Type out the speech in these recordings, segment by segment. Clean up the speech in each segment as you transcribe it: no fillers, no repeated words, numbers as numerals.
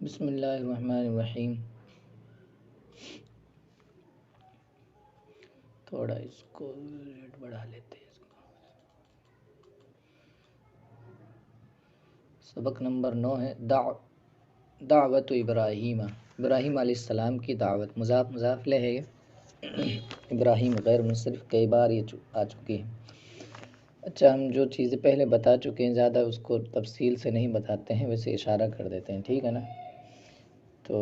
بسم اللہ الرحمن الرحیم۔ تھوڑا اس کو ریٹ بڑھا لیتے ہیں۔ سبق نمبر 9 ہے دعوت ابراہیم علیہ السلام کی دعوت۔ مضاف مضاف لہ ہے یہ ابراہیم غیر منصرف کئی بار یہ آ چکی ہے۔ اچھا، ہم جو چیزیں پہلے بتا چکے ہیں زیادہ اس کو تفصیل سے نہیں بتاتے ہیں، ویسے اشارہ کر دیتے ہیں، ٹھیک ہے نا؟ تو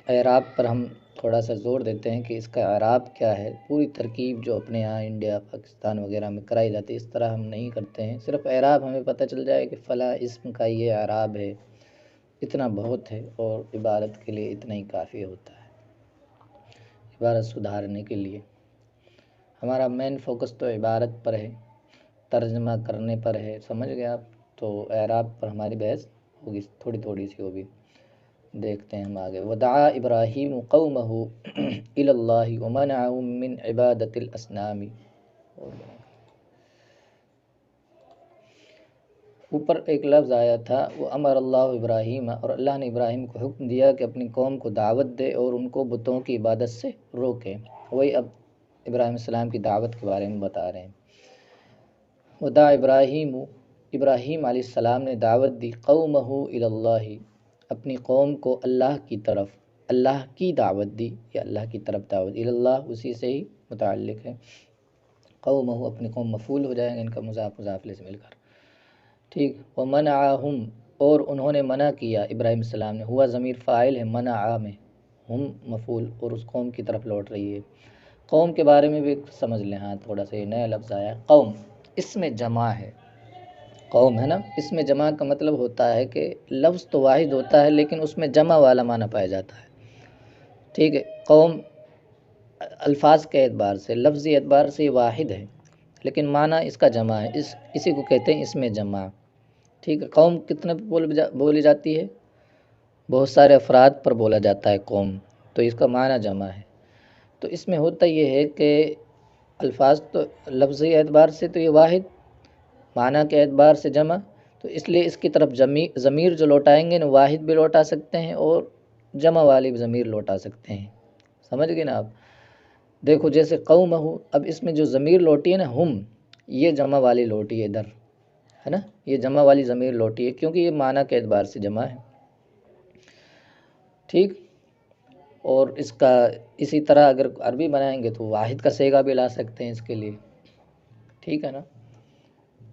اعراب پر ہم تھوڑا سا زور دیتے ہیں کہ اس کا اعراب کیا ہے۔ پوری ترکیب جو اپنے یہاں انڈیا پاکستان وغیرہ میں کرائی جاتی ہے اس طرح ہم نہیں کرتے ہیں۔ صرف اعراب ہمیں پتہ چل جائے کہ فلاں اسم کا یہ اعراب ہے، اتنا بہت ہے، اور عبارت کے لیے اتنا ہی کافی ہوتا ہے، عبارت سدھارنے کے لیے۔ ہمارا مین فوکس تو عبارت پر ہے، ترجمہ کرنے پر ہے، سمجھ گئے آپ؟ تو اعراب پر ہماری بحث ہوگی، تھوڑی تھوڑی سی ہوگی، دیکھتے ہیں ہم آگے۔ ودعا ابراہیم قومہ الی اللہ ومنعهم من عبادت الاصنام۔ اوپر ایک لفظ آیا تھا وہ امر اللہ ابراہیم، اور اللہ نے ابراہیم کو حکم دیا کہ اپنی قوم کو دعوت دے اور ان کو بتوں کی عبادت سے روکے۔ وہی اب ابراہیم السلام کی دعوت کے بارے میں بتا رہے ہیں۔ ودعا ابراہیم علیہ السلام نے دعوت دی قومہ الی اللہ، اپنی قوم کو اللہ کی طرف، اللہ کی دعوت دی، یا اللہ کی طرف دعوت، الی اللہ اسی سے ہی متعلق ہے۔ قومہ اپنی قوم مفعول ہو جائے گا ان کا مضاف مضاف الیہ سے مل کر، ٹھیک۔ ومنعہم، اور انہوں نے منع کیا ابراہیم السلام نے، ہوا ضمیر فاعل ہے، منع میں، ہم مفعول، اور اس قوم کی طرف لوٹ رہی ہے۔ قوم کے بارے میں بھی سمجھ لیں، ہاں تھوڑا سا یہ نیا لفظ آیا ہے قوم، اس میں جمع ہے، قوم ہے نا، اس میں جمع کا مطلب ہوتا ہے کہ لفظ تو واحد ہوتا ہے لیکن اس میں جمع والا معنی پایا جاتا ہے، ٹھیک ہے۔ قوم الفاظ کے اعتبار سے، لفظی اعتبار سے یہ واحد ہے لیکن معنی اس کا جمع ہے، اسی کو کہتے ہیں اس میں جمع، ٹھیک ہے۔ قوم کتنے بولی جاتی ہے؟ بہت سارے افراد پر بولا جاتا ہے قوم، تو اس کا معنی جمع ہے۔ تو اس میں ہوتا یہ ہے کہ الفاظ تو لفظی اعتبار سے تو یہ واحد، معنی کے اعتبار سے جمع، تو اس لیے اس کی طرف ضمیر جو لوٹائیں گے نا، واحد بھی لوٹا سکتے ہیں اور جمع والی بھی ضمیر لوٹا سکتے ہیں، سمجھ گئے نا آپ؟ دیکھو جیسے قوم ہو، اب اس میں جو ضمیر لوٹی ہے نا ہم، یہ جمع والی لوٹی ہے ادھر، ہے نا، یہ جمع والی ضمیر لوٹی ہے کیونکہ یہ معنی کے اعتبار سے جمع ہے، ٹھیک۔ اور اس کا اسی طرح اگر عربی بنائیں گے تو واحد کا صیغہ بھی لا سکتے ہیں اس کے لیے، ٹھیک ہے نا۔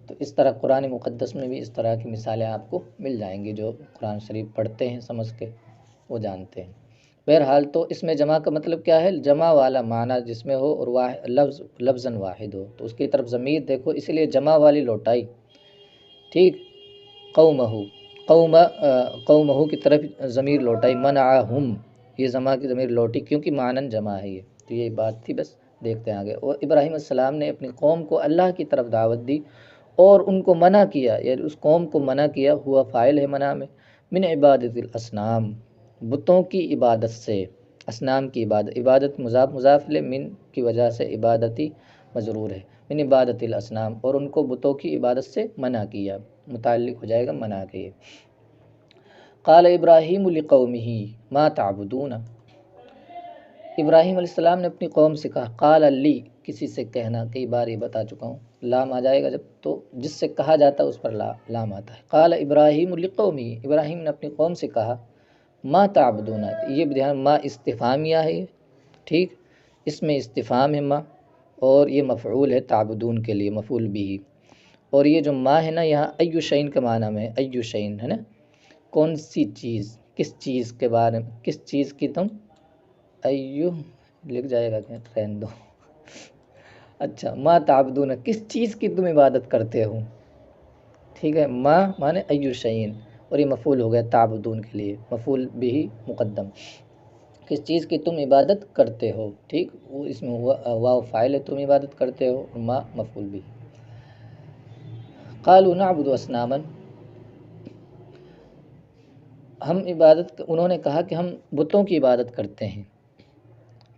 تو اس طرح قرآن مقدس میں بھی اس طرح کی مثالیں آپ کو مل جائیں گی، جو قرآن شریف پڑھتے ہیں سمجھ کے وہ جانتے ہیں۔ بہرحال تو اس میں جمع کا مطلب کیا ہے؟ جمع والا معنی جس میں ہو اور لفظاً واحد ہو، تو اس کی طرف ضمیر دیکھو، اس لیے جمع والی لوٹائی، ٹھیک۔ قومہ کی طرف ضمیر لوٹائی، منعہم، یہ جمع کی ضمیر لوٹی کیونکہ معنی جمع ہے یہ، تو یہ بات تھی، بس دیکھتے ہیں آگے۔ اور ابراہیم السلام نے اپنی قوم کو اللہ کی طرف دعوت دی اور ان کو منع کیا، یعنی اس قوم کو منع کیا، ہوا فاعل ہے منع میں، من عبادت الاصنام، بتوں کی عبادت سے، اصنام کی عبادت، عبادت مضاف مضاف لے، من کی وجہ سے عبادتی مجرور ہے، من عبادت الاصنام، اور ان کو بتوں کی عبادت سے منع کیا، متعلق ہو جائے گا منع کے۔ قال ابراہیم لقومہ ما تعبدون، ابراہیم علیہ السلام نے اپنی قوم سے کہا، قال لی، کسی سے کہنا، کئی بار یہ بتا چکا ہوں، لام آ جائے گا جب تو جس سے کہا جاتا ہے اس پر لام آتا ہے۔ قال ابراہیم لقومہ، ابراہیم نے اپنی قوم سے کہا، ما تعبدون، یہ دھیان، ما استفہامیہ ہے، ٹھیک، اس میں استفہام ہے ما، اور یہ مفعول ہے تعبدون کے لیے، مفعول بھی، اور یہ جو ما ہے نا یہاں ایو شین کے معنی میں ہے، ایو شین ہے نا، کون سی چیز، کس چیز کے بارے میں، کس چیز کی تم، ایو لکھ جائے گا کہ رہن دو، اچھا، ما تعبدون، کس چیز کی تم عبادت کرتے ہو، ٹھیک ہے۔ ما مانے ایو شین، اور یہ مفعول ہو گیا تعبدون کے لیے، مفعول بھی مقدم، کس چیز کی تم عبادت کرتے ہو، ٹھیک، وہ اس میں واو فاعل ہے، تم عبادت کرتے ہو، اور ما مفعول بھی۔ قالوا نعبد اصناما، ہم انہوں نے کہا کہ ہم بتوں کی عبادت کرتے ہیں،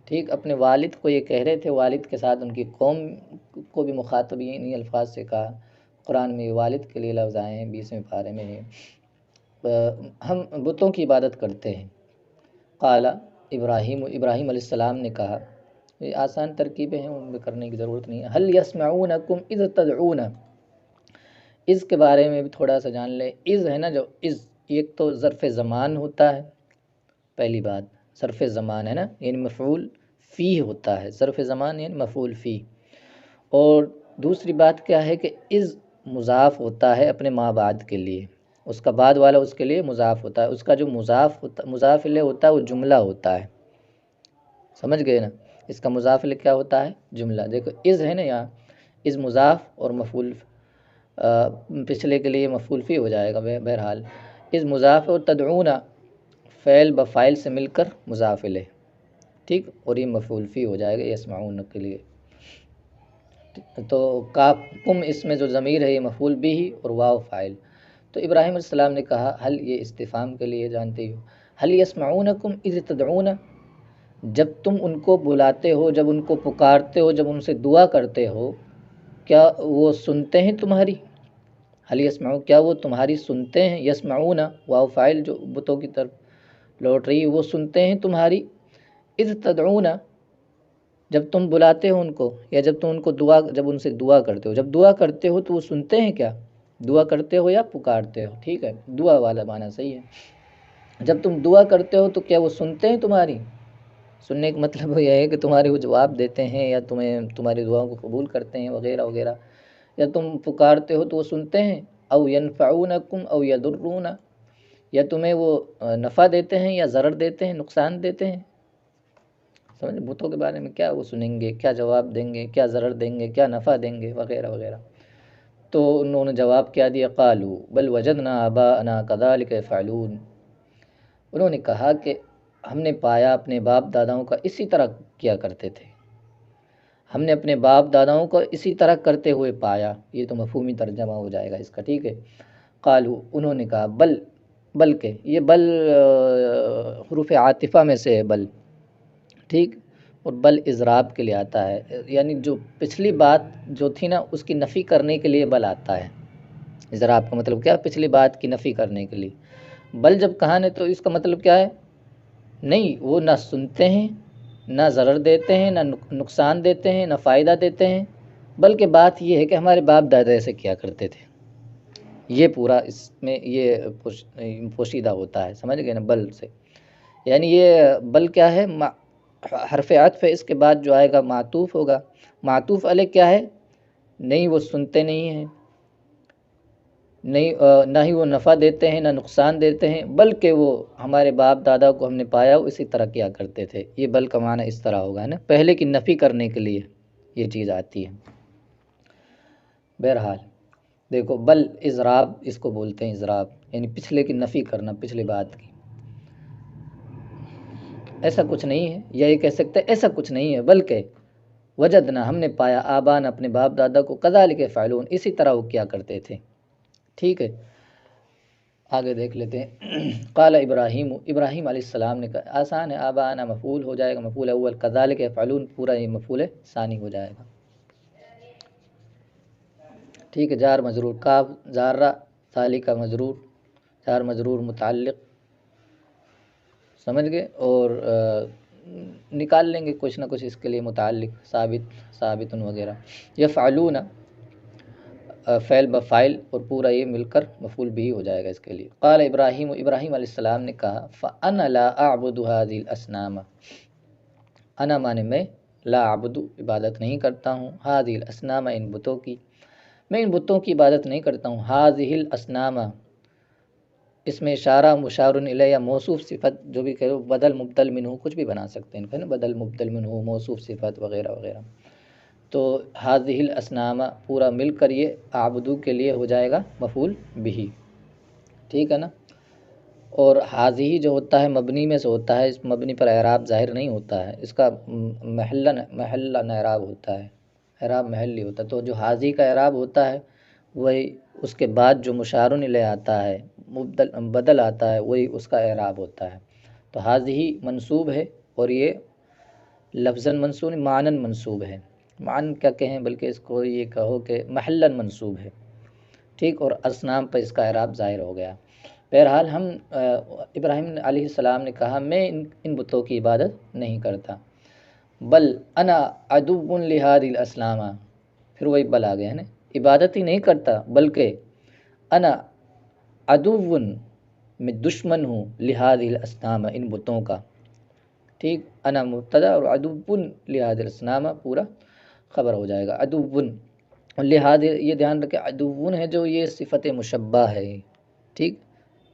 ٹھیک، اپنے والد کو یہ کہہ رہے تھے، والد کے ساتھ ان کی قوم کو بھی مخاطب انہی الفاظ سے کہا۔ قرآن میں والد کے لیے لفظ آئے ہیں 20ویں پارے میں، ہم بتوں کی عبادت کرتے ہیں۔ قال ابراہیم علیہ السلام نے کہا، یہ آسان ترکیبیں ہیں، ان میں کرنے کی ضرورت نہیں ہے۔ هل يسمعونكم اذ تدعون، اس کے بارے میں بھی تھوڑا سا جان لیں۔ از ہے نا، جو از ایک تو ظرف زمان ہوتا ہے، پہلی بات ظرف زمان ہے نا، یعنی مفعول فی ہوتا ہے، ظرف زمان یعنی مفعول فی۔ اور دوسری بات کیا ہے کہ از مضاف ہوتا ہے اپنے ما بعد کے لیے، اس کا بعد والا اس کے لیے مضاف ہوتا ہے، اس کا جو مضاف الیہ ہوتا ہے وہ جملہ ہوتا ہے، سمجھ گئے نا؟ اس کا مضاف الیہ کیا ہوتا ہے؟ جملہ۔ دیکھو از ہے نا، یہاں از مضاف اور مفعول پچھلے کے لیے مفعول فی ہو جائے گا، بہرحال از مضاف اور تدعون فعل بفاعل سے مل کر مضاف الیہ، ٹھیک، اور یہ مفعول فی ہو جائے گا یسمعون کے لیے۔ تو کاف کم اس میں جو ضمیر ہے یہ مفعول بھی اور واو فاعل۔ تو ابراہیم علیہ السلام نے کہا، حل یہ استفہام کے لیے جانتے ہو، حل یسمعونکم اذ تدعون، جب تم ان کو بلاتے ہو، جب ان کو پکارتے ہو، جب ان سے دعا کرتے ہو، کیا وہ سنتے ہیں تمہاری؟ حل یسمعون، کیا وہ تمہاری سنتے ہیں؟ یسمعون واو فاعل جو بتوں کی طرف لوٹ رہی ہے، وہ سنتے ہیں تمہاری؟ اذ تدعون، جب تم بلاتے ہو ان کو، یا جب تم ان کو جب ان سے دعا کرتے ہو، جب دعا کرتے ہو تو وہ سنتے ہیں کیا؟ دعا کرتے ہو یا پکارتے ہو، ٹھیک ہے، دعا والا معنی صحیح ہے۔ جب تم دعا کرتے ہو تو کیا وہ سنتے ہیں تمہاری؟ سننے کا مطلب یہ ہے کہ تمہارے وہ جواب دیتے ہیں، یا تمہاری دعاؤں کو قبول کرتے ہیں وغیرہ وغیرہ، یا تم پکارتے ہو تو وہ سنتے ہیں۔ او ینفعونکم او یضرون، یا تمہیں وہ نفع دیتے ہیں یا ضرر دیتے ہیں، نقصان دیتے ہیں۔ سمجھ، بتوں کے بارے میں کیا وہ سنیں گے، کیا جواب دیں گے، کیا ضرر دیں گے، کیا نفع دیں گے وغیرہ وغیرہ۔ تو انہوں نے جواب کیا دیا، قالوا بل وجدنا آباءنا كذلك يفعلون، انہوں نے کہا کہ ہم نے پایا اپنے باپ داداؤں کا اسی طرح کیا کرتے تھے، ہم نے اپنے باپ داداؤں کو اسی طرح کرتے ہوئے پایا۔ یہ تو مفہومی ترجمہ ہو جائے گا اس کا، ٹھیک ہے۔ قالوا، انہوں نے کہا، بلکہ یہ بل حروف عاطفہ میں سے ہے بل، ٹھیک، اور بل اضراب کے لیے آتا ہے، یعنی جو پچھلی بات جو تھی نا اس کی نفی کرنے کے لیے بل آتا ہے۔ اضراب کا مطلب کیا؟ پچھلی بات کی نفی کرنے کے لیے بل جب کہا نے، تو اس کا مطلب کیا ہے؟ نہیں، وہ نہ سنتے ہیں، نہ ضرر دیتے ہیں، نہ نقصان دیتے ہیں، نہ فائدہ دیتے ہیں، بلکہ بات یہ ہے کہ ہمارے باپ دادا ایسے کیا کرتے تھے۔ یہ پورا اس میں یہ پوشیدہ ہوتا ہے، سمجھ گئے نا بل سے؟ یعنی یہ بل کیا ہے؟ حرف عطف ہے، اس کے بعد جو آئے گا معطوف ہوگا۔ معطوف علیہ کیا ہے؟ نہیں وہ سنتے نہیں ہیں، نہیں نہ ہی وہ نفع دیتے ہیں، نہ نقصان دیتے ہیں، بلکہ وہ ہمارے باپ دادا کو ہم نے پایا وہ اسی طرح کیا کرتے تھے۔ یہ بل کا معنی اس طرح ہوگا، ہے نا، پہلے کی نفی کرنے کے لیے یہ چیز آتی ہے۔ بہرحال دیکھو، بل اضراب اس کو بولتے ہیں، اضراب یعنی پچھلے کی نفی کرنا، پچھلی بات کی۔ ایسا کچھ نہیں ہے، یا یہ کہہ سکتے ایسا کچھ نہیں ہے، بلکہ وجدنا، ہم نے پایا، آبان اپنے باپ دادا کو، کذالک یفعلون، اسی طرح وہ کیا کرتے تھے، ٹھیک ہے۔ آگے دیکھ لیتے ہیں۔ قال ابراہیم علیہ السلام نے کہا، آسان ہے، آبانا مفعول ہو جائے گا، مفعول اول، کذالک یفعلون پورا یہ مفعول ثانی ہو جائے گا، ٹھیک ہے۔ جار مجرور، کاف زارہ ثالی کا مجرور، جار مجرور متعلق، سمجھ گئے، اور نکال لیں گے کچھ نہ کچھ اس کے لیے متعلق، ثابت وغیرہ۔ یفعلون فعل بفاعل، اور پورا یہ مل کر مفعول بھی ہو جائے گا اس کے لیے۔ قال ابراہیم علیہ السلام نے کہا، فانا لا اعبد هذه الاصنام، انا مانے میں، لا اعبد عبادت نہیں کرتا ہوں، هذه الاصنام ان بتوں کی، میں ان بتوں کی عبادت نہیں کرتا ہوں۔ هذه الاصنام اس میں اشارہ مشار الیہ، موصوف صفت جو بھی کہو، بدل مبدل منہ کچھ بھی بنا سکتے ہیں، نا، بدل مبدل منہ، موصوف صفت وغیرہ وغیرہ۔ تو هذه الاصنام پورا مل کر یہ اعبدو کے لیے ہو جائے گا مفعول بھی، ٹھیک ہے نا۔ اور هذه جو ہوتا ہے مبنی میں سے ہوتا ہے، اس مبنی پر اعراب ظاہر نہیں ہوتا ہے، اس کا محل اعراب ہوتا ہے، اعراب محلی ہوتا ہے۔ تو جو هذه کا اعراب ہوتا ہے وہی اس کے بعد جو مشار الیہ آتا ہے، بدل آتا ہے، وہی اس کا اعراب ہوتا ہے۔ تو هذه منصوب ہے، اور یہ لفظاً منصوب، معناً منصوب ہے، معنی کیا کہیں، بلکہ اس کو یہ کہو کہ محلاً منصوب ہے، ٹھیک، اور اصنام پر اس کا اعراب ظاہر ہو گیا۔ بہرحال ہم ابراہیم علیہ السلام نے کہا میں ان بتوں کی عبادت نہیں کرتا، بل انا عدو لہذی الاسلام، پھر وہی بل آ گیا ہے نا، عبادت ہی نہیں کرتا بلکہ انا عدو، میں دشمن ہوں، لہذی الاسنام، ان بتوں کا، ٹھیک، انا مبتدا اور عدو لہذی الاسنام پورا خبر ہو جائے گا، عدو، اور لہذا یہ دھیان رکھے عدو ہے جو یہ صفت مشبہ ہے، ٹھیک،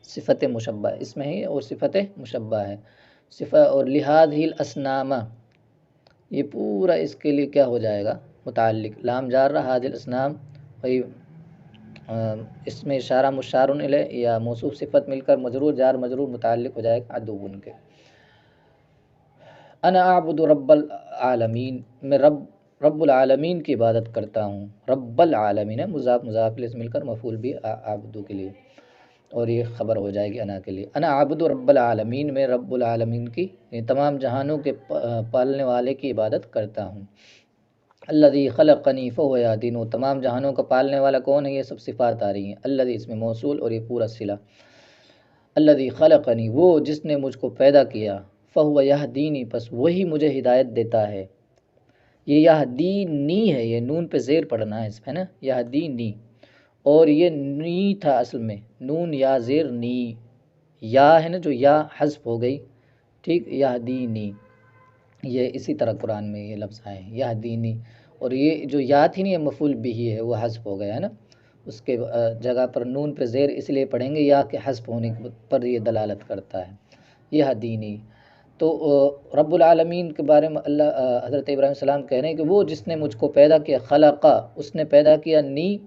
صفت مشبہ اس میں ہی اور صفت مشبہ ہے، صفت، اور لہذی الاسنام یہ پورا اس کے لیے کیا ہو جائے گا، متعلق، لام جار رہا حاضر اسنام، وہی اس میں اشارہ مشار الیہ یا موصوف صفت مل کر مجرور جار مجرور متعلق ہو جائے گا عدو کے۔ انا اعبد رب العالمین، میں رب العالمین کی عبادت کرتا ہوں، رب العالمین ہے، مضاف مضاف الیہ سے مل کر مفعول بھی عبدو کے لیے، اور یہ خبر ہو جائے گی انا کے لیے، انا عبد رب العالمین، میں رب العالمین کی، تمام جہانوں کے پالنے والے کی عبادت کرتا ہوں، الذی خلقنی فہو یہدین، تمام جہانوں کا پالنے والا کون ہے، یہ سب صفات آ رہی ہیں، الذی اس میں موصول اور یہ پورا صلہ، الذی خلقنی، وہ جس نے مجھ کو پیدا کیا، فہو یہدینی، پس وہی مجھے ہدایت دیتا ہے، یہ یہدینی ہے، یہ نون پہ زیر پڑنا ہے اس میں نا، یہدینی، اور یہ نی تھا اصل میں، نون یا زیر نی، یا ہے نا جو یا حذف ہو گئی، ٹھیک، یہدینی، یہ اسی طرح قرآن میں یہ لفظ آئے ہیں یہدینی، اور یہ جو یا تھی نا یہ مفعول بھی ہے، وہ حذف ہو گیا ہے نا، اس کے جگہ پر نون پہ زیر اس لیے پڑھیں گے یا کہ حذف ہونے پر یہ دلالت کرتا ہے، یہدینی۔ تو رب العالمین کے بارے میں اللہ حضرت ابراہیم السلام کہہ رہے ہیں کہ وہ جس نے مجھ کو پیدا کیا، خلقہ، اس نے پیدا کیا، نی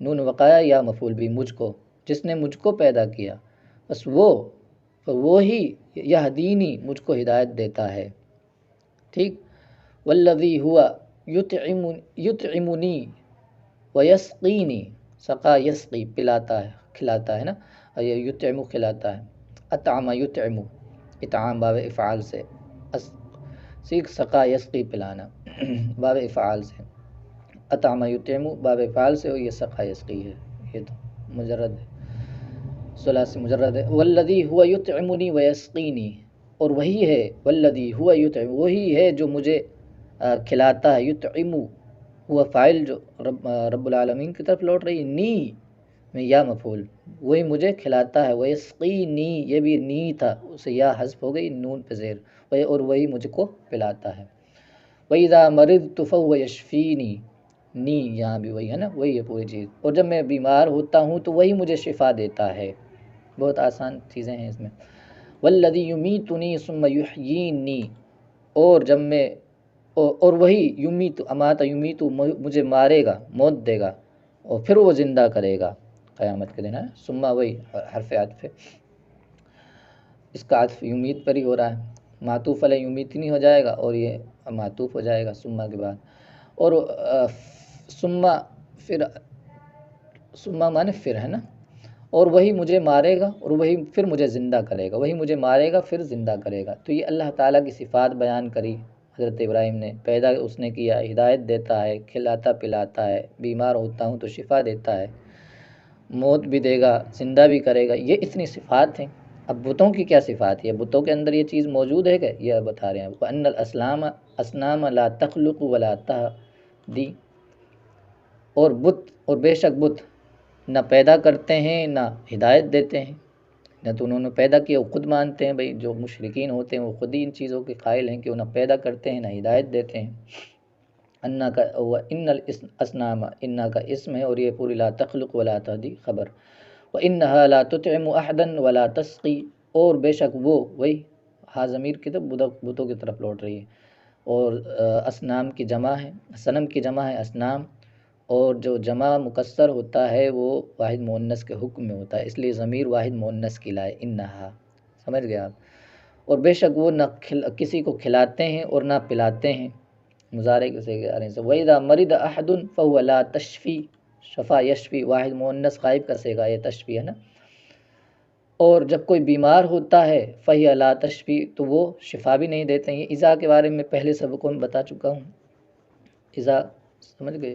نون وقایا یا مفعول بھی، مجھ کو، جس نے مجھ کو پیدا کیا، بس وہی یہدینی، مجھ کو ہدایت دیتا ہے، ٹھیک، والذی ہوا یطعمنی ویسقینی، سقا یسقی، پلاتا ہے کھلاتا ہے نا، اور یہ یطعم کھلاتا ہے، اطعم یطعم، اطعام باب افعال سے، سیکھ، سقا یسقی پلانا باب افعال سے، اطعم یطعم باب افعال سے، اور یہ سقا یسقی ہے، یہ تو مجرد ثلاثی مجرد ہے، والذی هو یطعمنی ویسقینی، اور وہی ہے، والذی هو یطعم، وہی ہے جو مجھے کھلاتا ہے، یطعم ہوا فاعل جو رب العالمین کی طرف لوٹ رہی ہے، نی میں یا مفعول، وہی مجھے کھلاتا ہے، ویسقینی، یہ بھی نی تھا، اسے یا حذف ہو گئی، نون پہ زیر، اور وہی مجھ کو پلاتا ہے، وَإِذَا مَرِضْتُ فَهُوَ يَشْفِينِی، نی یہاں بھی وہی ہے نا، وہی ہے پوری چیز، اور جب میں بیمار ہوتا ہوں تو وہی مجھے شفا دیتا ہے، بہت آسان چیزیں ہیں اس میں، وَالَّذِي يُمِيتُنِی ثُمَّ يُحْيِینِی، اور جب میں، اور وہی یمیت، امات یمیت، مجھے مارے گا، موت دے گا، اور پھر وہ زندہ کرے گا قیامت کے دن ہے، ثم وہی حرف عطف، اس کا عطف یمیت پر ہی ہو رہا ہے، معطوف علیہ یمیتنی ہو جائے گا، اور یہ معطوف ہو جائے گا ثم کے بعد، اور ثم، پھر ثم مانے پھر ہے نا، اور وہی مجھے مارے گا، اور وہی پھر مجھے زندہ کرے گا، وہی مجھے مارے گا پھر زندہ کرے گا، تو یہ اللہ تعالیٰ کی صفات بیان کری حضرت ابراہیم نے، پیدا اس نے کیا، ہدایت دیتا ہے، کھلاتا پلاتا ہے، بیمار ہوتا ہوں تو شفا دیتا ہے، موت بھی دے گا، زندہ بھی کرے گا، یہ اتنی صفات ہیں۔ اب بتوں کی کیا صفات ہے، بتوں کے اندر یہ چیز موجود ہے کہ یہ بتا رہے ہیں، وَأَنَّ الْأَصْنَامَ لَا تَخْلُقُ وَلَا تَهْدِي، اور بت، اور بے شک بت نہ پیدا کرتے ہیں نہ ہدایت دیتے ہیں، نہ تو انہوں نے پیدا کیا، وہ خود مانتے ہیں، بھئی جو مشرکین ہوتے ہیں وہ خود ہی ان چیزوں کے قائل ہیں کہ وہ نہ پیدا کرتے ہیں نہ ہدایت دیتے ہیں، انا کا ان الاسنام، انا کا اسم ہے، اور یہ پوری لا تخلق ولا تهدی خبر، وانها لا تطعم احدا ولا تسقي، اور بے شک وہ، وہی ہا ضمیر کی طرف بتوں کی طرف لوٹ رہی ہے، اور اسنام کی جمع ہے، صنم کی جمع ہے اسنام، اور جو جمع مکسر ہوتا ہے وہ واحد مؤنث کے حکم میں ہوتا ہے، اس لیے ضمیر واحد مؤنث کی لائے، انہا، سمجھ گئے آپ، اور بے شک وہ نہ کسی کو کھلاتے ہیں اور نہ پلاتے ہیں، مضارع کے صیغے سے، وَإِذَا مَرِضَ أَحَدٌ فَهُوَ لَا تَشْفِي، شفا یشفی، واحد مؤنث غائب کا صیغہ یہ تشفی ہے نا، اور جب کوئی بیمار ہوتا ہے فَهِيَ لَا تَشْفِي، تو وہ شفا بھی نہیں دیتے ہیں، یہ اذا کے بارے میں پہلے سبقوں میں بتا چکا ہوں، اذا سمجھ گئے،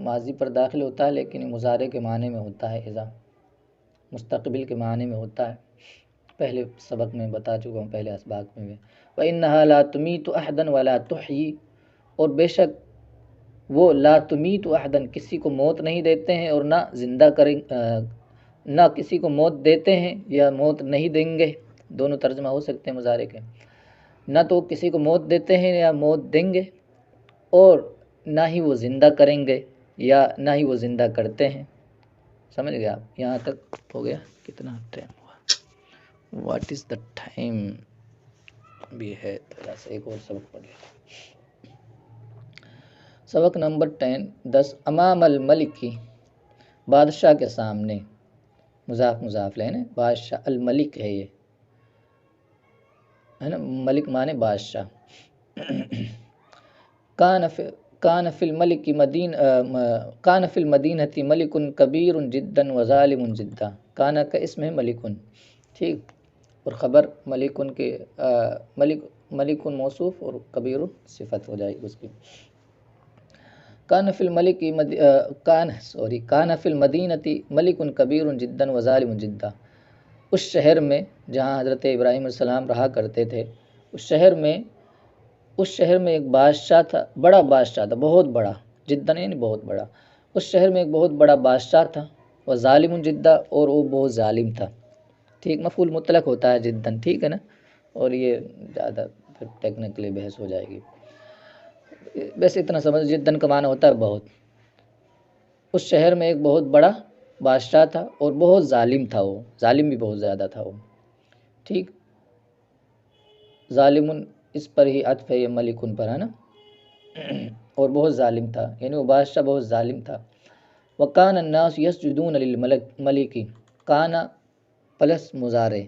ماضی پر داخل ہوتا ہے لیکن مضارع کے معنی میں ہوتا ہے اذا، مستقبل کے معنی میں ہوتا ہے، پہلے سبق میں بتا چکا ہوں، پہلے اسباق میں بھی۔ وَإِنَّهَا لَا تُمِيتُ أَحَدًا وَلَا تُحْيِي، اور بے شک وہ لا تمیت احدن، کسی کو موت نہیں دیتے ہیں اور نہ زندہ کریں، نہ کسی کو موت دیتے ہیں یا موت نہیں دیں گے، دونوں ترجمہ ہو سکتے ہیں مضارع کے، نہ تو کسی کو موت دیتے ہیں یا موت دیں گے، اور نہ ہی وہ زندہ کریں گے یا نہ ہی وہ زندہ کرتے ہیں۔ سمجھ گئے آپ؟ یہاں تک ہو گیا؟ کتنا ٹائم ہوا؟ What is the time? بھی ہے تھوڑا سا، ایک اور سبق پڑھ لیں۔ سبق نمبر 10، امام الملک، بادشاہ کے سامنے، مضاف مضاف لینے، بادشاہ الملک ہے یہ، ہے نا، ملک مانے بادشاہ۔ کان فی المدینہ ملک کبیر جدا وظالم جدا، کانا کا اسم ہے ملکن، ٹھیک، اور خبر ملکن کے ملکن موصوف اور کبیر صفت ہو جائے گی اس کی۔ کان فی المدینہ ملک کبیر جدا وظالم جدا، اس شہر میں جہاں حضرت ابراہیم علیہ السلام رہا کرتے تھے، اس شہر میں ایک بادشاہ تھا، بڑا بادشاہ تھا، بہت بڑا، جدا یعنی بہت بڑا، اس شہر میں ایک بہت بڑا بادشاہ تھا، وہ ظالم جدا، اور وہ بہت ظالم تھا، ٹھیک، مفعول مطلق ہوتا ہے جدا، ٹھیک ہے نا، اور یہ زیادہ پھر ٹیکنیکلی بحث ہو جائے گی، ویسے اتنا سمجھ، جدن کا معنی ہوتا ہے بہت۔ اس شہر میں ایک بہت بڑا بادشاہ تھا اور بہت ظالم تھا، وہ ظالم بھی بہت زیادہ تھا وہ، ٹھیک، ظالم اس پر ہی عطف ہے، یہ ملکن پر ہے نا، اور بہت ظالم تھا، یعنی وہ بادشاہ بہت ظالم تھا۔ وَكَانَ النَّاسُ يَسْجُدُونَ لِلْمَلِكِ، کانا پلس مضارع،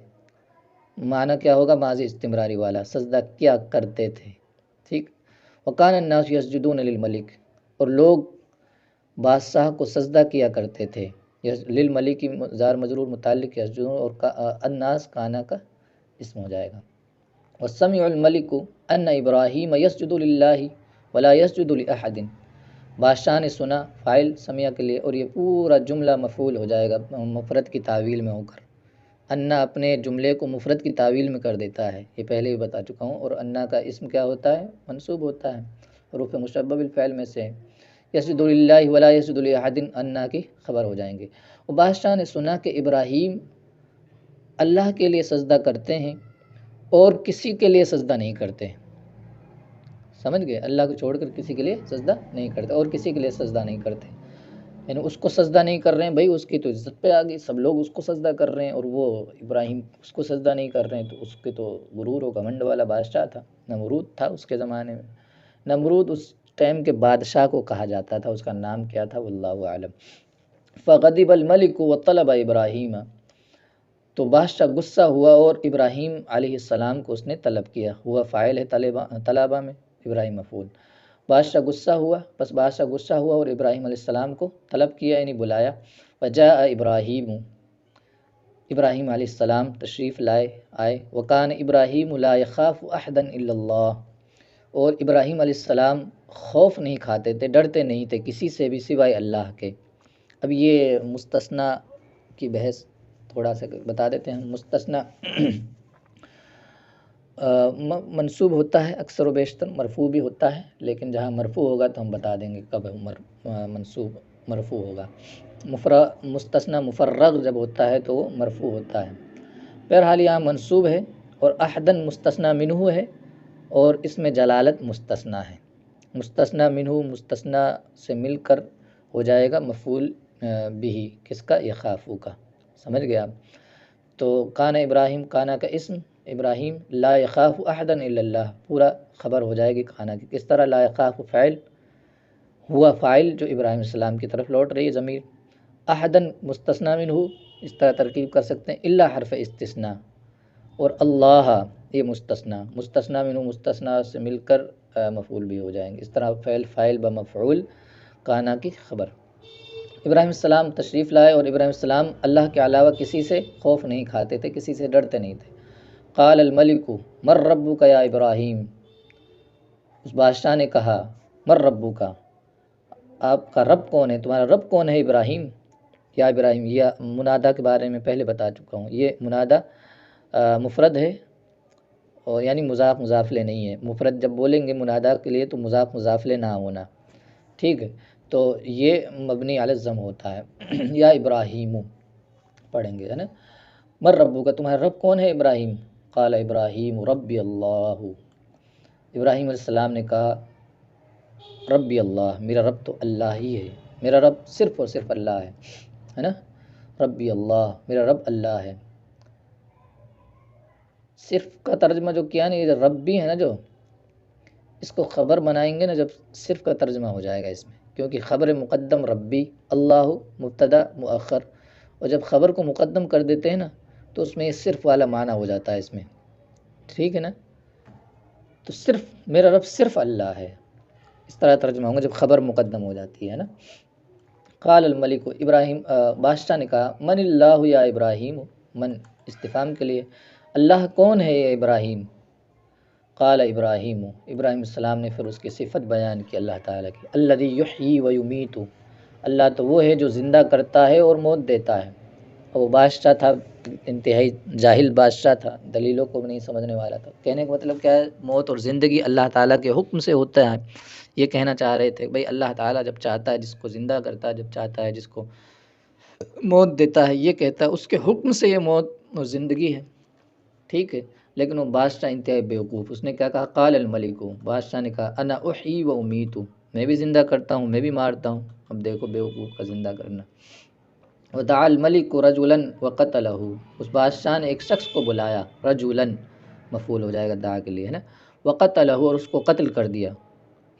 معنی کیا ہوگا؟ ماضی استمراری والا، سجدہ کیا کرتے تھے، ٹھیک۔ وَكَانَ النَّاسُ يَسْجُدُونَ لِلْمَلِكِ، اور لوگ بادشاہ کو سجدہ کیا کرتے تھے، للملک جار مجرور متعلق یسجدون، اور الناس کانا کا اسم ہو جائے گا۔ وَسَمِعَ الْمَلِكُ أَنَّ إِبْرَاهِيمَ يَسْجُدُ لِلَّهِ وَلَا يَسْجُدُ لِأَحَدٍ، بادشاہ نے سنا، فاعل سمع کے لیے، اور یہ پورا جملہ مفعول ہو جائے گا مفرد کی تعویل میں ہو کر۔ انا اپنے جملے کو مفرد کی تعویل میں کر دیتا ہے، یہ پہلے بھی بتا چکا ہوں، اور انا کا اسم کیا ہوتا ہے؟ منصوب ہوتا ہے، حروف مشبہ بالفعل میں سے یسجد للہ ولا یسجد لأحد، انا کی خبر ہو جائیں گے۔ وہ بادشاہ نے سنا کہ ابراہیم اللہ کے لیے سجدہ کرتے ہیں اور کسی کے لیے سجدہ نہیں کرتے، سمجھ گئے؟ اللہ کو چھوڑ کر کسی کے لیے سجدہ نہیں کرتے، اور کسی کے لیے سجدہ نہیں کرتے، یعنی اس کو سجدہ نہیں کر رہے ہیں، بھائی اس کی تو عزت پہ آ گئی، سب لوگ اس کو سجدہ کر رہے ہیں اور وہ ابراہیم اس کو سجدہ نہیں کر رہے ہیں، تو اس کے تو غرور و گھمنڈ والا بادشاہ تھا، نمرود تھا اس کے زمانے میں، نمرود اس ٹائم کے بادشاہ کو کہا جاتا تھا، اس کا نام کیا تھا واللہ اعلم۔ فغضب الملک وطلب ابراہیم، تو بادشاہ غصہ ہوا اور ابراہیم علیہ السلام کو اس نے طلب کیا، ہوا فاعل ہے طلبہ میں، ابراہیم مفعول، بادشاہ غصہ ہوا، بس بادشاہ غصہ ہوا اور ابراہیم علیہ السلام کو طلب کیا، یعنی بلایا۔ وجاء ابراہیم، ابراہیم علیہ السلام تشریف آئے، وکان ابراہیم لا یخاف احدا الا اللہ، اور ابراہیم علیہ السلام خوف نہیں کھاتے تھے، ڈرتے نہیں تھے کسی سے بھی سوائے اللہ کے۔ اب یہ مستثنی کی بحث تھوڑا سا بتا دیتے ہیں۔ مستثنی منصوب ہوتا ہے اکثر و بیشتر، مرفوع بھی ہوتا ہے، لیکن جہاں مرفوع ہوگا تو ہم بتا دیں گے کب منصوب مرفوع ہوگا۔ مستثنی مفرغ جب ہوتا ہے تو وہ مرفوع ہوتا ہے۔ بہرحال یہاں منصوب ہے، اور احدن مستثنی منہ ہے، اور اس میں جلالت مستثنی ہے۔ مستثنی منہ مستثنی سے مل کر ہو جائے گا مفعول بھی، کس کا؟ یخافو کا، سمجھ گئے آپ؟ تو کان ابراہیم، کانا کا اسم ابراہیم، لا یخاف احدا الا اللہ، پورا خبر ہو جائے گی کانا کی، کس طرح؟ لا یخاف فاعل، ہوا فاعل جو ابراہیم علیہ السلام کی طرف لوٹ رہی ہے ضمیر، احدن مستثنی منہ، اس طرح ترکیب کر سکتے ہیں، الا حرف استثناء، اور اللہ یہ مستثنی منہ مستثنی سے مل کر مفعول بھی ہو جائیں گے، اس طرح فاعل بمفعول کانا کی خبر۔ ابراہیم السلام تشریف لائے، اور ابراہیم السلام اللہ کے علاوہ کسی سے خوف نہیں کھاتے تھے، کسی سے ڈرتے نہیں تھے۔ قال الملک من ربک یا ابراہیم، اس بادشاہ نے کہا، من ربک، آپ کا رب کون ہے، تمہارا رب کون ہے ابراہیم؟ یا ابراہیم، یہ منادہ کے بارے میں پہلے بتا چکا ہوں، یہ منادہ مفرد ہے، اور یعنی مضاف مضافلے نہیں ہے۔ مفرد جب بولیں گے منادہ کے لیے تو مضاف مضافلے نہ ہونا، ٹھیک ہے، تو یہ مبنی علی الضم ہوتا ہے۔ یا ابراہیم پڑھیں گے، ہے نا۔ مر ربو کا، تمہارا رب کون ہے؟ ابراہیم، قال ابراہیم ربی اللہ، ابراہیم علیہ السلام نے کہا ربی اللہ، میرا رب تو اللہ ہی ہے، میرا رب صرف اور صرف اللہ ہے نا۔ ربی اللہ، میرا رب اللہ ہے۔ صرف کا ترجمہ جو کیا نا، یہ جو ربی ہے نا، جو اس کو خبر بنائیں گے نا، جب صرف کا ترجمہ ہو جائے گا اس میں، کیونکہ خبر مقدم ربی، اللہ مبتدا مؤخر، اور جب خبر کو مقدم کر دیتے ہیں نا تو اس میں یہ صرف والا معنی ہو جاتا ہے اس میں، ٹھیک ہے نا۔ تو صرف میرا رب صرف اللہ ہے، اس طرح ترجمہ ہوگا جب خبر مقدم ہو جاتی ہے نا۔ قال الملک، ابراہیم بادشاہ نے کہا من اللہ یا ابراہیم، من استفہام کے لیے، اللہ کون ہے یہ ابراہیم؟ قال ابراہیم، ابراہیم السلام نے پھر اس کی صفت بیان کی اللہ تعالیٰ کی، الذی یحیی و یمیت، اللہ تو وہ ہے جو زندہ کرتا ہے اور موت دیتا ہے۔ اور وہ بادشاہ تھا، انتہائی جاہل بادشاہ تھا، دلیلوں کو بھی نہیں سمجھنے والا تھا۔ کہنے کا مطلب کیا ہے، موت اور زندگی اللہ تعالیٰ کے حکم سے ہوتا ہے، یہ کہنا چاہ رہے تھے بھئی اللہ تعالیٰ جب چاہتا ہے جس کو زندہ کرتا ہے، جب چاہتا ہے جس کو موت دیتا ہے، یہ کہتا ہے اس کے حکم سے یہ موت اور زندگی ہے، ٹھیک ہے۔ لیکن وہ بادشاہ انتہائی بیوقوف، اس نے کیا کہا، قال الملک، بادشاہ نے کہا انا احیی و امیت، میں بھی زندہ کرتا ہوں، میں بھی مارتا ہوں۔ اب دیکھو بیوقوف کا زندہ کرنا۔ ودعا الملک رجلا وقتلہ، اس بادشاہ نے ایک شخص کو بلایا، رجلا مفعول ہو جائے گا دعا کے لیے، ہے نا، وقتلہ، اور اس کو قتل کر دیا۔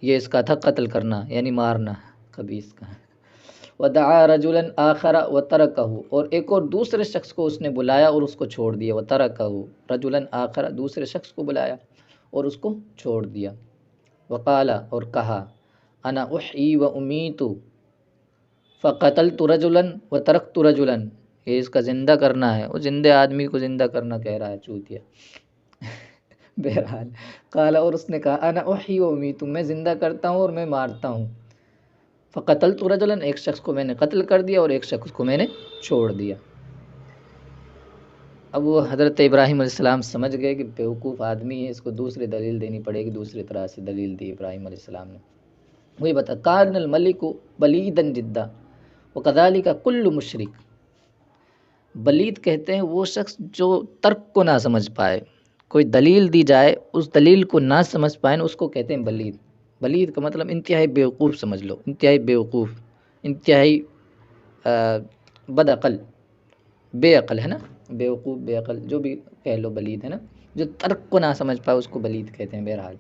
یہ اس کا تھا قتل کرنا، یعنی مارنا، خبیث کا۔ ودعا رجلا آخر وترکہ، اور ایک اور دوسرے شخص کو اس نے بلایا اور اس کو چھوڑ دیا، وترکہ، رجلا آخر، دوسرے شخص کو بلایا اور اس کو چھوڑ دیا۔ وقال، اور کہا، انا احیی و امیت فقتلت رجلا وترکت رجلا، یہ اس کا زندہ کرنا ہے، وہ زندہ آدمی کو زندہ کرنا کہہ رہا ہے چوتیا۔ بہرحال قال، اور اس نے کہا انا احیی و امیت، میں زندہ کرتا ہوں اور میں مارتا ہوں۔ فقتلت رجلا، ایک شخص کو میں نے قتل کر دیا اور ایک شخص کو میں نے چھوڑ دیا۔ اب وہ حضرت ابراہیم علیہ السلام سمجھ گئے کہ بیوقوف آدمی ہے، اس کو دوسری دلیل دینی پڑے گی، دوسری طرح سے دلیل دی ابراہیم علیہ السلام نے۔ وہی بتا، کان الملک بلیدا جدا وکذالک کل مشرک، بلید کہتے ہیں وہ شخص جو ترک کو نہ سمجھ پائے، کوئی دلیل دی جائے اس دلیل کو نہ سمجھ پائے نا، اس کو کہتے ہیں بلید۔ بلید کا مطلب انتہائی بیوقوف سمجھ لو، انتہائی بیوقوف، انتہائی بد عقل، بے عقل، ہے نا، بیوقوف بے عقل جو بھی کہہ لو، بلید ہے نا، جو ترک کو نہ سمجھ پائے اس کو بلید کہتے ہیں۔ بہرحال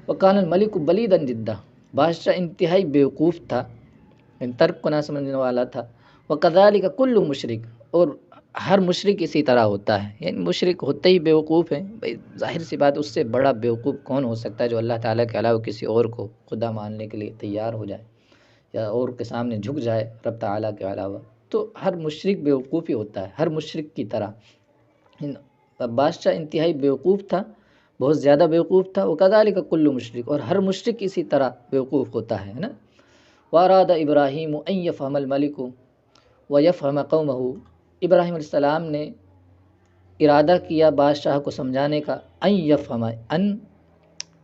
وکان الملک بلیدا جدا، بادشاہ انتہائی بیوقوف تھا، ترک کو نہ سمجھنے والا تھا۔ وکذالک کل مشرک، اور ہر مشرک اسی طرح ہوتا ہے، یعنی مشرک ہوتے ہی بیوقوف ہیں، بھئی ظاہر سی بات، اس سے بڑا بیوقوف کون ہو سکتا ہے جو اللہ تعالیٰ کے علاوہ کسی اور کو خدا ماننے کے لیے تیار ہو جائے یا اور کے سامنے جھک جائے رب تعالیٰ کے علاوہ۔ تو ہر مشرک بیوقوف ہی ہوتا ہے، ہر مشرک کی طرح۔ بادشاہ انتہائی بیوقوف تھا، بہت زیادہ بیوقوف تھا۔ وکذالک کل مشرک، اور ہر مشرک اسی طرح بیوقوف ہوتا ہے نا۔ واراد ابراہیم ان یفہم الملک ویفہم قومہ، ابراہیم علیہ السلام نے ارادہ کیا بادشاہ کو سمجھانے کا، ان یفہم، ان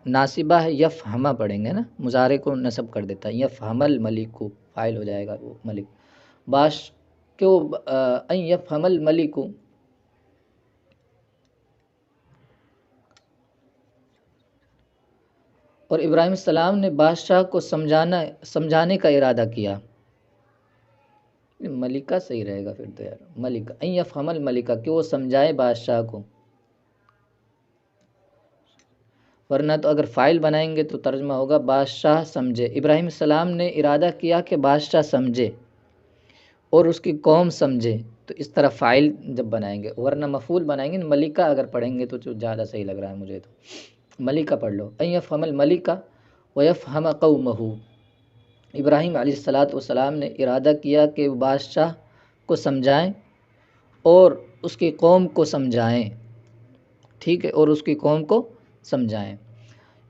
ناصبہ ہے، یفہم پڑھیں گے نا، مضارع کو نصب کر دیتا ہے، یفہم الملک فاعل ہو جائے گا وہ ملک، ان یفہم الملک، اور ابراہیم السلام نے بادشاہ کو سمجھانے کا ارادہ کیا۔ ملکہ صحیح رہے گا پھر تو یار، ملکہ، ان یفہم الملکہ، کہ وہ سمجھائے بادشاہ کو، ورنہ تو اگر فاعل بنائیں گے تو ترجمہ ہوگا بادشاہ سمجھے۔ ابراہیم السلام نے ارادہ کیا کہ بادشاہ سمجھے اور اس کی قوم سمجھے، تو اس طرح فاعل جب بنائیں گے، ورنہ مفعول بنائیں گے، ملکہ اگر پڑھیں گے تو زیادہ صحیح لگ رہا ہے مجھے، تو ملکہ پڑھ لو، ان یفہم الملکہ ویفہم قومہ۔ ابراہیم علیہ السلام نے ارادہ کیا کہ وہ بادشاہ کو سمجھائیں اور اس کی قوم کو سمجھائیں، ٹھیک ہے، اور اس کی قوم کو سمجھائیں۔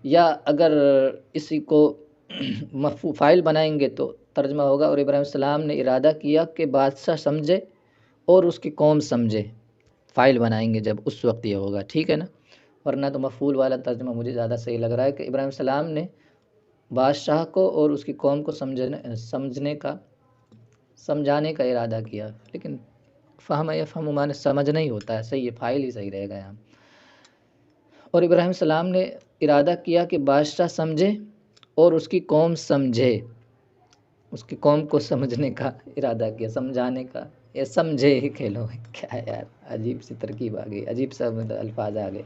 یا اگر اسی کو فاعل بنائیں گے تو ترجمہ ہوگا اور ابراہیم السلام نے ارادہ کیا کہ بادشاہ سمجھے اور اس کی قوم سمجھے، فائل بنائیں گے جب اس وقت یہ ہوگا، ٹھیک ہے نا؟ ورنہ تو مفعول والا ترجمہ مجھے زیادہ صحیح لگ رہا ہے کہ ابراہیم السلام نے بادشاہ کو اور اس کی قوم کو سمجھانے کا ارادہ کیا، لیکن فہم یفہم معنی سمجھنا ہی ہوتا ہے، صحیح ہے، فائل ہی صحیح رہے گا یہاں۔ اور ابراہیم السلام نے ارادہ کیا کہ بادشاہ سمجھے اور اس کی قوم سمجھے، اس کی قوم کو سمجھنے کا ارادہ کیا، سمجھانے کا، یہ سمجھے ہی کھیلو، کیا یار عجیب سی ترکیب آ گئی، عجیب سا الفاظ آ گئے۔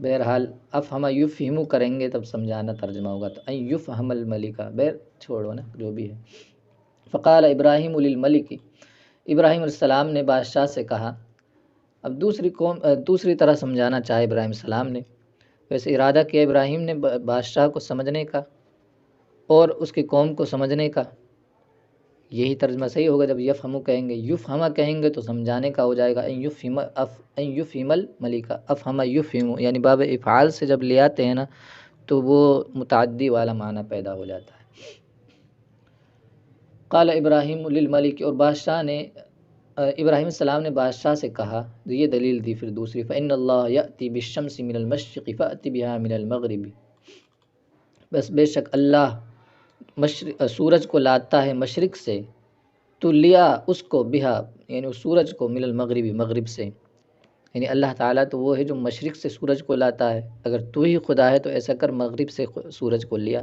بہرحال افہم یفہمو کریں گے تب سمجھانا ترجمہ ہوگا، تو ان یفہم الملکہ، چھوڑو نا جو بھی ہے۔ فقال ابراہیم للملک، ابراہیم السلام نے بادشاہ سے کہا، اب دوسری طرح سمجھانا چاہے ابراہیم السلام نے، ویسے ارادہ کیا ابراہیم نے بادشاہ کو سمجھنے کا اور اس کی قوم کو سمجھنے کا، یہی ترجمہ صحیح ہوگا۔ جب یفہمو کہیں گے، یفہم کہیں گے تو سمجھانے کا ہو جائے گا، ان یفہم الملکہ، افہم یفہم، یعنی باب افعال سے جب لے آتے ہیں نا تو وہ متعدی والا معنی پیدا ہو جاتا ہے۔ قال ابراہیم للملک، اور بادشاہ نے ابراہیم السلام نے بادشاہ سے کہا، یہ دلیل دی پھر دوسری، فإن اللہ یأتی بالشمس من المشرق فأتی بها من المغرب، بس بے شک اللہ سورج کو لاتا ہے مشرق سے، تو لیا اس کو بہا، یعنی اس سورج کو، من المغربی، مغرب سے، یعنی اللہ تعالیٰ تو وہ ہے جو مشرق سے سورج کو لاتا ہے، اگر تو ہی خدا ہے تو ایسا کر مغرب سے سورج کو لیا،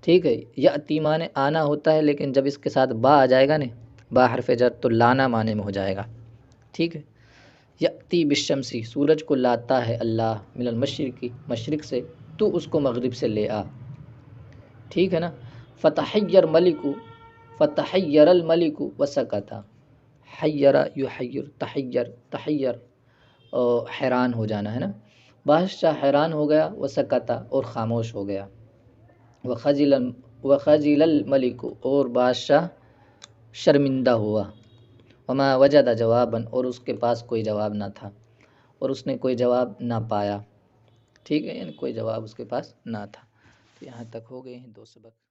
ٹھیک ہے۔ یأتی معنی آنا ہوتا ہے، لیکن جب اس کے ساتھ با آ جائے گا نا، با حرف جر، تو لانا معنی میں ہو جائے گا، ٹھیک ہے۔ یأتی بالشمسی، سورج کو لاتا ہے اللہ، من المشرقی، مشرق سے، تو اس کو مغرب سے لے آ، ٹھیک ہے نا۔ فتحیر الملک وسکت، حیر یحیر، تحیر حیران ہو جانا ہے نا، بادشاہ حیران ہو گیا، وسکت اور خاموش ہو گیا، وخجل الملک اور بادشاہ شرمندہ ہوا، وما وجد جوابا اور اس کے پاس کوئی جواب نہ تھا، اور اس نے کوئی جواب نہ پایا، ٹھیک ہے، یعنی کوئی جواب اس کے پاس نہ تھا۔ یہاں تک ہو گئے ہیں 2 سبق۔